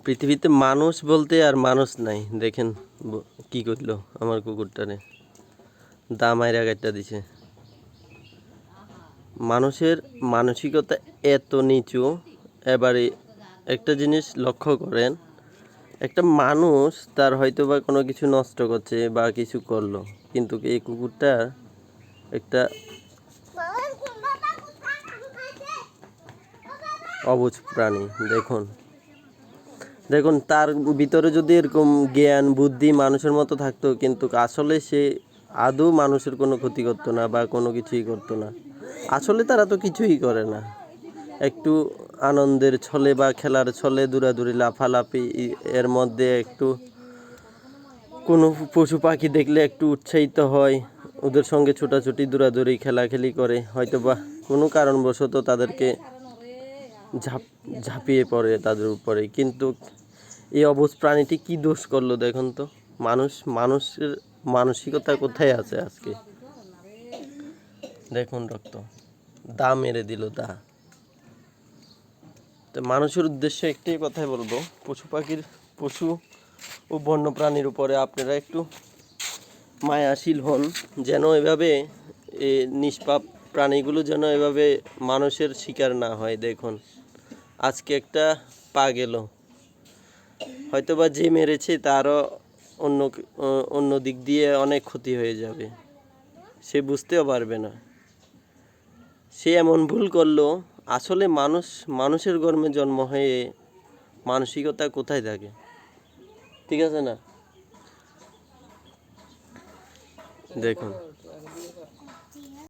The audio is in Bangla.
পৃথিবীতে মানুষ বলতে আর মানুষ নাই। দেখেন কি করলো আমার কুকুরটারে, দা মাইরা গাইটা দিছে। মানুষের মানসিকতা এত নিচু। এবারে একটা জিনিস লক্ষ্য করেন, একটা মানুষ তার হয়তো বা কোনো কিছু নষ্ট করছে বা কিছু করলো, কিন্তু এই কুকুরটা একটা অবুঝ প্রাণী। দেখুন তার ভিতরে যদি এরকম জ্ঞান বুদ্ধি মানুষের মতো থাকতো, কিন্তু আসলে সে আদৌ মানুষের কোনো ক্ষতি করতো না বা কোনো কিছুই করতো না। আসলে তারা তো কিছুই করে না, একটু আনন্দের ছলে বা খেলার ছলে দৌড়াদৌড়ি লাফালাফি, এর মধ্যে একটু কোনো পশু পাখি দেখলে একটু উৎসাহিত হয়, ওদের সঙ্গে ছোটাছুটি দৌড়াদৌড়ি খেলাখেলি করে, হয়তো বা কোনো কারণবশত তাদেরকে ঝাঁপিয়ে পড়ে তাদের উপরে। কিন্তু এই অবুঝ প্রাণীটি কি দোষ করলো দেখুন তো। মানুষের মানসিকতা কোথায় আছে আজকে? দেখুন রক্ত দা মেরে দিল দা। তো মানুষের উদ্দেশ্যে একটাই কথাই বলবো, পশু ও বন্য প্রাণীর উপরে আপনারা একটু মায়াশীল হন, যেন এভাবে নিষ্পাপ প্রাণীগুলো যেন এভাবে মানুষের শিকার না হয়। দেখুন আজকে একটা পা গেল, হয়তোবা যে মেরেছে তারও অন্য দিক দিয়ে অনেক ক্ষতি হয়ে যাবে, সে বুঝতেও পারবে না। সে এমন ভুল করলো। আসলে মানুষের গর্ভে জন্ম হয়ে মানসিকতা কোথায় থাকে? ঠিক আছে না? দেখুন